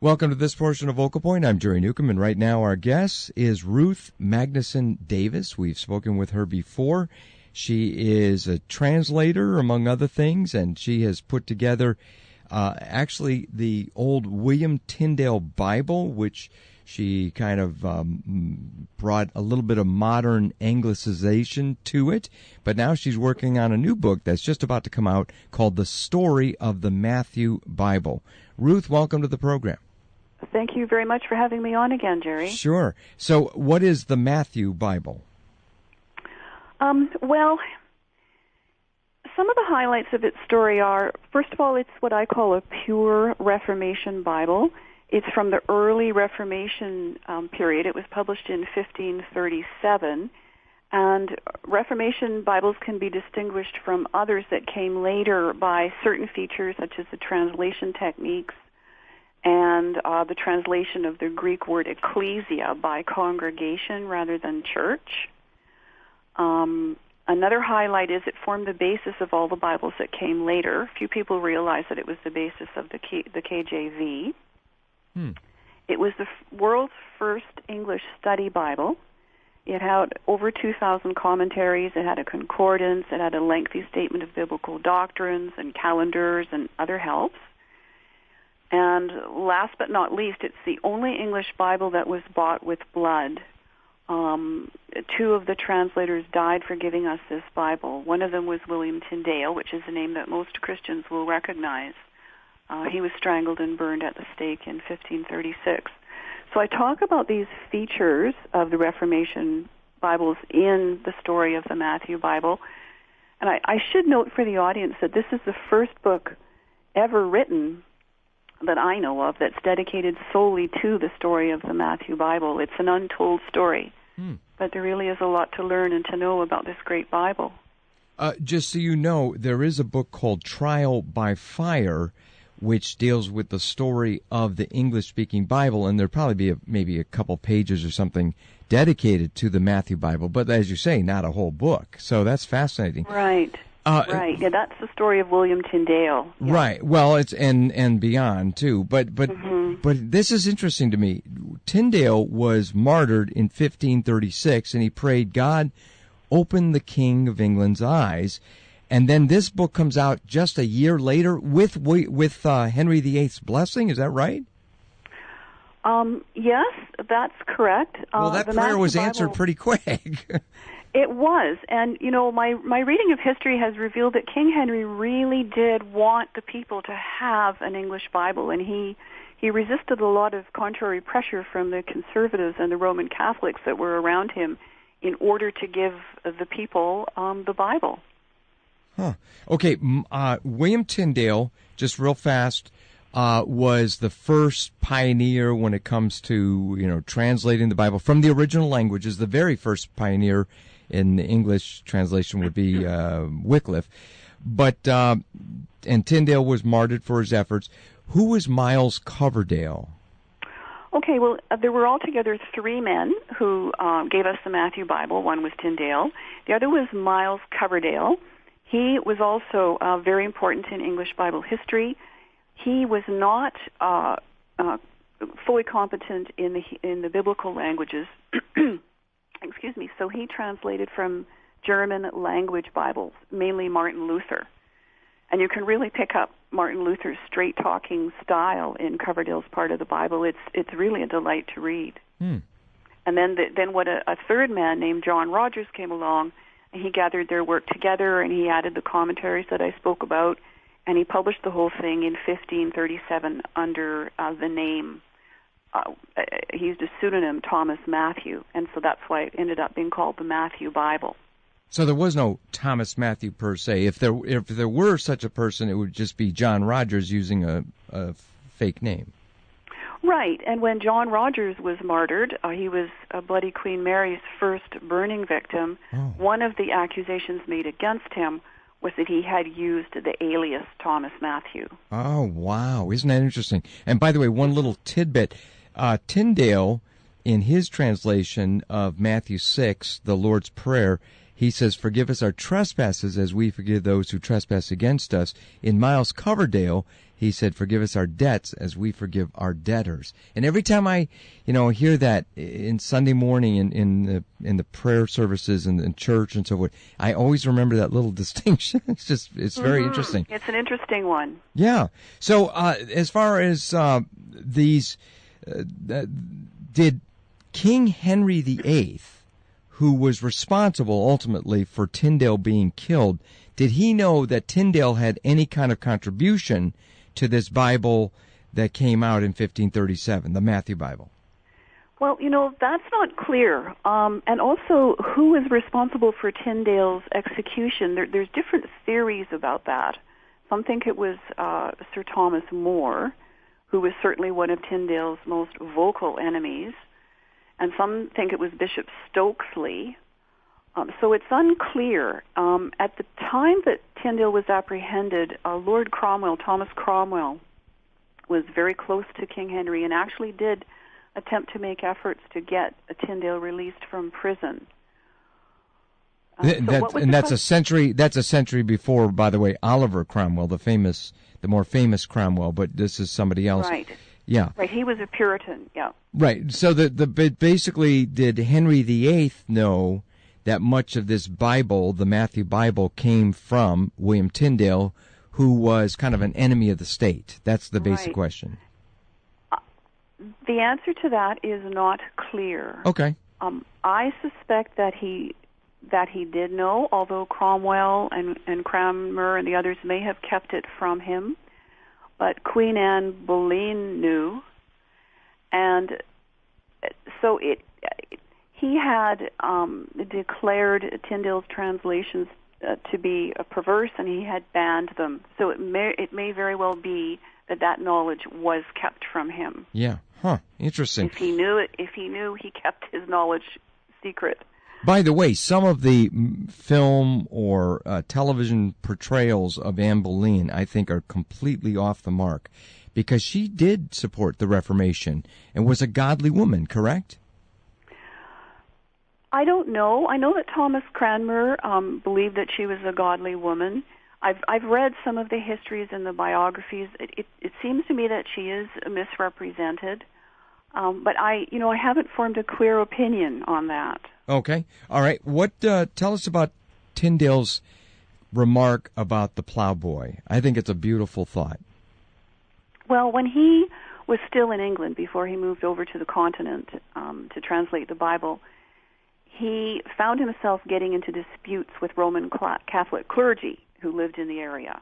Welcome to this portion of Vocal Point. I'm Jerry Newcomb, and right now our guest is Ruth Magnuson Davis. We've spoken with her before. She is a translator, among other things, and she has put together actually the old William Tyndale Bible, which she kind of brought a little bit of modern anglicization to it. But now she's working on a new book that's just about to come out called The Story of the Matthew Bible. Ruth, welcome to the program. Thank you very much for having me on again, Jerry. Sure. So what is the Matthew Bible? Well, some of the highlights of its story are, first of all, it's what I call a pure Reformation Bible. It's from the early Reformation period. It was published in 1537. And Reformation Bibles can be distinguished from others that came later by certain features, such as the translation techniques and the translation of the Greek word ecclesia by congregation rather than church. Another highlight is it formed the basis of all the Bibles that came later. Few people realize that it was the basis of the KJV. It was the world's first English study Bible. It had over 2,000 commentaries. It had a concordance. It had a lengthy statement of biblical doctrines and calendars and other helps. And last but not least, it's the only English Bible that was bought with blood. Two of the translators died for giving us this Bible. One of them was William Tyndale, which is a name that most Christians will recognize. He was strangled and burned at the stake in 1536. So I talk about these features of the Reformation Bibles in the story of the Matthew Bible. And I should note for the audience that this is the first book ever written that I know of that's dedicated solely to the story of the Matthew Bible. It's an untold story. But there really is a lot to learn and to know about this great Bible. Just so you know, there is a book called Trial by Fire, which deals with the story of the English-speaking Bible, and there'll probably be maybe a couple pages or something dedicated to the Matthew Bible, but as you say, not a whole book. So that's fascinating. Right. Right. Yeah, that's the story of William Tyndale. Yeah. Right. Well, it's and beyond too. But this is interesting to me. Tyndale was martyred in 1536, and he prayed, "God, open the King of England's eyes." And then this book comes out just a year later with Henry VIII's blessing. Is that right? Yes, that's correct. Well, that prayer was answered pretty quick. It was. And, you know, my reading of history has revealed that King Henry really did want the people to have an English Bible, and he resisted a lot of contrary pressure from the conservatives and the Roman Catholics that were around him in order to give the people the Bible. Huh. Okay, William Tyndale, just real fast, was the first pioneer when it comes to, translating the Bible from the original languages. The very first pioneer in the English translation would be Wycliffe. But, and Tyndale was martyred for his efforts. Who was Miles Coverdale? Okay, well, there were altogether three men who gave us the Matthew Bible. One was Tyndale. The other was Miles Coverdale. He was also very important in English Bible history. He was not fully competent in the biblical languages. Excuse me. So he translated from German language Bibles, mainly Martin Luther. And you can really pick up Martin Luther's straight-talking style in Coverdale's part of the Bible. It's really a delight to read. And then a third man named John Rogers came along, and he gathered their work together, and he added the commentaries that I spoke about, and he published the whole thing in 1537 under the name, he used a pseudonym, Thomas Matthew, and so that's why it ended up being called the Matthew Bible. So there was no Thomas Matthew per se. If there were such a person, it would just be John Rogers using a fake name. Right, and when John Rogers was martyred, he was Bloody Queen Mary's first burning victim. One of the accusations made against him was that he had used the alias Thomas Matthew. Oh, wow. Isn't that interesting? And by the way, one little tidbit, Tyndale, in his translation of Matthew 6, the Lord's Prayer, he says, "Forgive us our trespasses as we forgive those who trespass against us." In Miles Coverdale, he said, "Forgive us our debts as we forgive our debtors." And every time I, hear that in Sunday morning in the prayer services and in church and so forth, I always remember that little distinction. It's very interesting. It's an interesting one. Yeah. So as far as these, did King Henry VIII, who was responsible ultimately for Tyndale being killed, did he know that Tyndale had any kind of contribution to this Bible that came out in 1537, the Matthew Bible? Well, that's not clear. And also, who was responsible for Tyndale's execution? There's different theories about that. Some think it was Sir Thomas More, who was certainly one of Tyndale's most vocal enemies. And some think it was Bishop Stokesley. So it's unclear. At the time that Tyndale was apprehended, Lord Cromwell, Thomas Cromwell, was very close to King Henry and actually did attempt to make efforts to get Tyndale released from prison. That's a century. That's a century before, by the way, Oliver Cromwell, the more famous Cromwell. But this is somebody else. Right. Yeah. Right. He was a Puritan. Yeah. Right. So basically, did Henry VIII know that much of this Bible, the Matthew Bible, came from William Tyndale, who was kind of an enemy of the state? That's the basic question. The answer to that is not clear. Okay. I suspect that he did know, although Cromwell and Cranmer and the others may have kept it from him. But Queen Anne Boleyn knew, and so he had declared Tyndale's translations to be perverse, and he had banned them. So it may very well be that knowledge was kept from him. Yeah. Huh. Interesting. If he knew, he kept his knowledge secret. By the way, some of the film or television portrayals of Anne Boleyn, I think, are completely off the mark, because she did support the Reformation and was a godly woman, correct? I don't know. I know that Thomas Cranmer believed that she was a godly woman. I've read some of the histories and the biographies. It seems to me that she is misrepresented, but I haven't formed a clear opinion on that. Okay. All right. Tell us about Tyndale's remark about the plowboy. I think it's a beautiful thought. Well, when he was still in England, before he moved over to the continent to translate the Bible, he found himself getting into disputes with Roman Catholic clergy who lived in the area.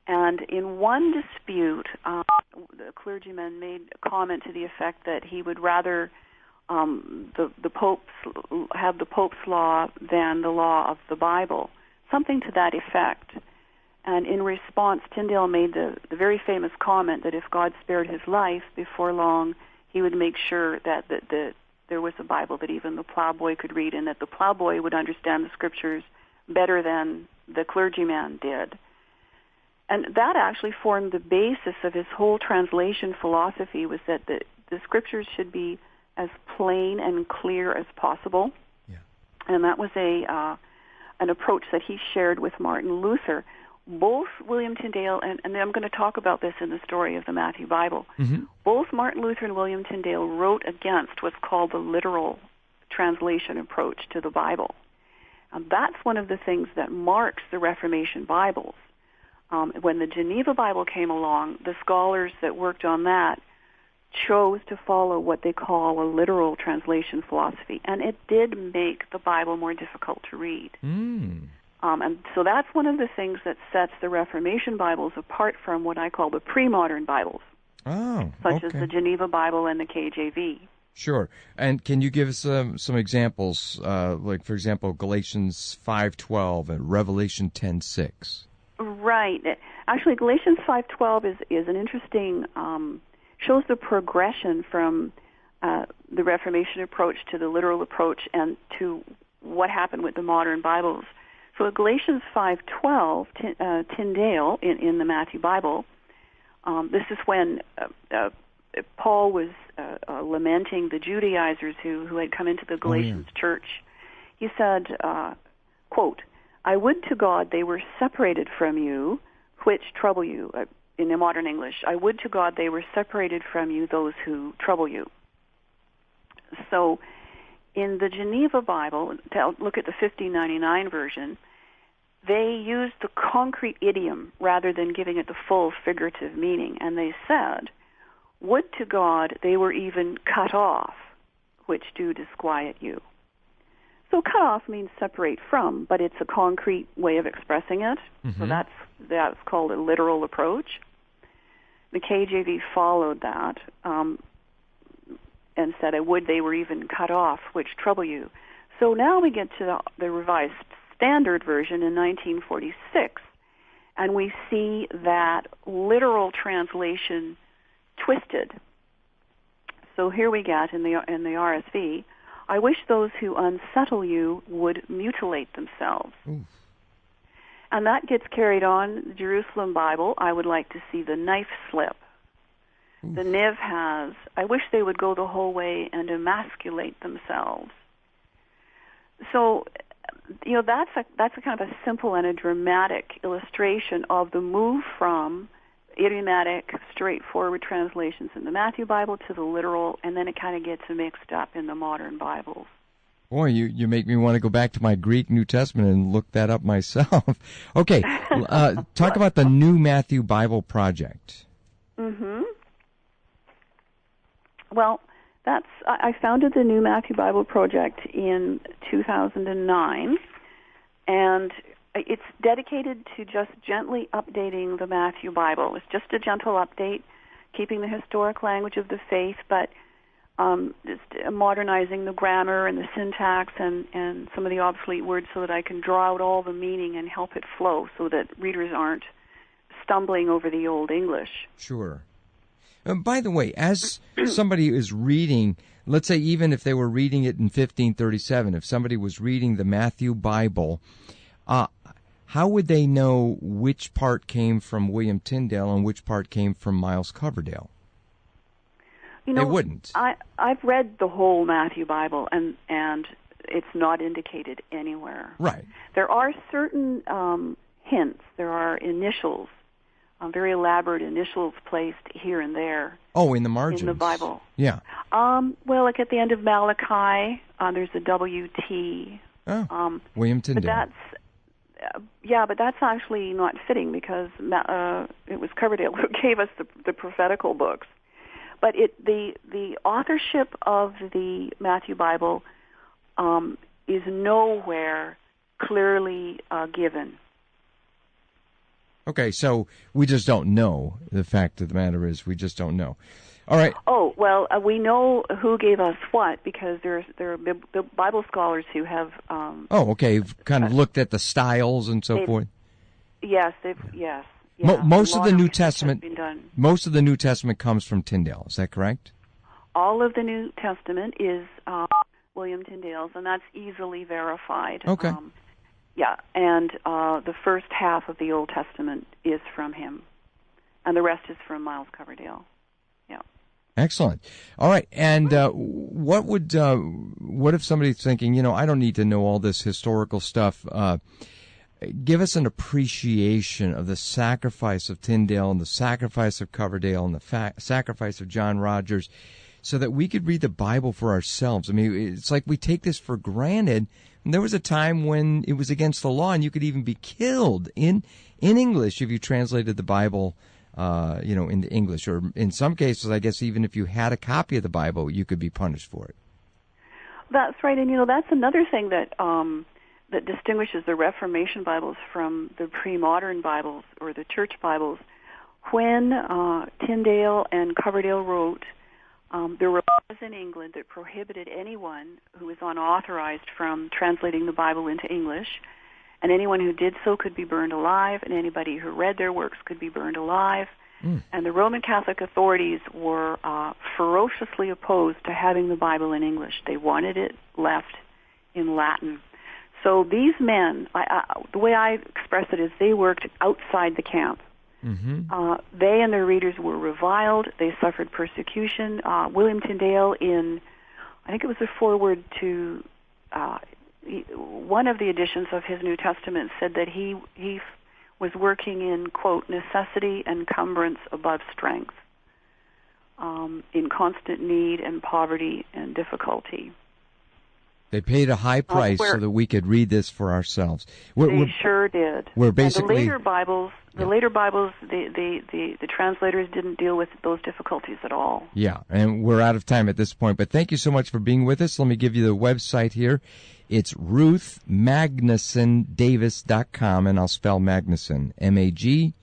And in one dispute, the clergyman made a comment to the effect that he would rather the Pope's have the Pope's law than the law of the Bible, something to that effect. And in response, Tyndale made the very famous comment that if God spared his life, before long he would make sure that there was a Bible that even the plowboy could read, and that the plowboy would understand the Scriptures better than the clergyman did. And that actually formed the basis of his whole translation philosophy, was that the Scriptures should be as plain and clear as possible. Yeah. And that was an approach that he shared with Martin Luther. Both William Tyndale, and I'm going to talk about this in the story of the Matthew Bible, both Martin Luther and William Tyndale wrote against what's called the literal translation approach to the Bible. That's one of the things that marks the Reformation Bibles. When the Geneva Bible came along, the scholars that worked on that chose to follow what they call a literal translation philosophy, and it did make the Bible more difficult to read. And so that's one of the things that sets the Reformation Bibles apart from what I call the pre-modern Bibles, such as the Geneva Bible and the KJV. Sure. And can you give us some examples, like, for example, Galatians 5:12 and Revelation 10:6? Right. Actually, Galatians 5:12 is an interesting, shows the progression from the Reformation approach to the literal approach and to what happened with the modern Bibles. So Galatians 5:12, Tyndale in the Matthew Bible, this is when Paul was lamenting the Judaizers who had come into the Galatians church. He said, quote, "I would to God they were separated from you, which trouble you." in the modern English, I would to God they were separated from you, those who trouble you. So in the Geneva Bible, look at the 1599 version, they used the concrete idiom rather than giving it the full figurative meaning. And they said, would to God they were even cut off, which do disquiet you. So cut off means separate from, but it's a concrete way of expressing it. Mm-hmm. So that's called a literal approach. The KJV followed that and said, I would they were even cut off, which trouble you. So now we get to the Revised Standard Version in 1946, and we see that literal translation twisted. So here we get in the RSV, I wish those who unsettle you would mutilate themselves. Oof. And that gets carried on. The Jerusalem Bible, I would like to see the knife slip. Oof. The Niv has, I wish they would go the whole way and emasculate themselves. So, that's a kind of a simple and a dramatic illustration of the move from idiomatic, straightforward translations in the Matthew Bible to the literal, and then it kind of gets mixed up in the modern Bibles. Boy, you make me want to go back to my Greek New Testament and look that up myself. Okay, talk about the New Matthew Bible Project. Mm-hmm. Well, I founded the New Matthew Bible Project in 2009, and it's dedicated to just gently updating the Matthew Bible. It's just a gentle update, keeping the historic language of the faith, but just modernizing the grammar and the syntax and some of the obsolete words so that I can draw out all the meaning and help it flow so that readers aren't stumbling over the Old English. Sure. By the way, as somebody is reading, let's say even if they were reading it in 1537, if somebody was reading the Matthew Bible, how would they know which part came from William Tyndale and which part came from Miles Coverdale? They wouldn't. I've read the whole Matthew Bible, and it's not indicated anywhere. Right. There are certain hints. There are initials, very elaborate initials placed here and there. Oh, in the margins. In the Bible. Yeah. Well, like at the end of Malachi, there's a W.T. William Tyndale. But that's actually not fitting because it was Coverdale who gave us the prophetical books. But the authorship of the Matthew Bible is nowhere clearly given. Okay, so we just don't know. The fact of the matter is we just don't know. All right. Oh, well, we know who gave us what because there are Bible scholars who have... You've kind of looked at the styles and so forth? Yes, yes. Yeah, most of the New Testament comes from Tyndale. Is that correct? All of the New Testament is William Tyndale's, and that's easily verified. Okay. And the first half of the Old Testament is from him, and the rest is from Miles Coverdale. Yeah. Excellent. All right. And what if somebody's thinking, I don't need to know all this historical stuff. Give us an appreciation of the sacrifice of Tyndale and the sacrifice of Coverdale and the sacrifice of John Rogers so that we could read the Bible for ourselves. I mean, it's like we take this for granted. And there was a time when it was against the law and you could even be killed in English if you translated the Bible, into English. Or in some cases, I guess even if you had a copy of the Bible, you could be punished for it. That's right. And, that's another thing that distinguishes the Reformation Bibles from the pre-modern Bibles or the church Bibles. When Tyndale and Coverdale wrote, there were laws in England that prohibited anyone who was unauthorized from translating the Bible into English, and anyone who did so could be burned alive, and anybody who read their works could be burned alive. And the Roman Catholic authorities were ferociously opposed to having the Bible in English. They wanted it left in Latin. So these men, the way I express it is they worked outside the camp. Mm-hmm. They and their readers were reviled. They suffered persecution. William Tyndale, I think it was a foreword to one of the editions of his New Testament, said that he was working in, quote, necessity and cumbrance above strength, in constant need and poverty and difficulty. They paid a high price so that we could read this for ourselves. They sure did. We're basically the later Bibles. The translators didn't deal with those difficulties at all. Yeah, and we're out of time at this point. But thank you so much for being with us. Let me give you the website here. It's RuthMagnusonDavis.com, and I'll spell Magnuson, Magnusson.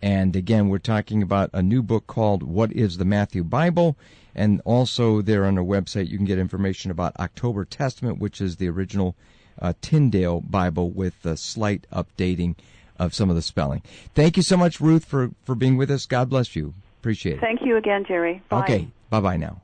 And again, we're talking about a new book called What is the Matthew Bible? And also there on our website you can get information about October Testament, which is the original Tyndale Bible with a slight updating of some of the spelling. Thank you so much, Ruth, for being with us. God bless you. Appreciate it. Thank you again, Jerry. Bye. Okay, bye-bye now.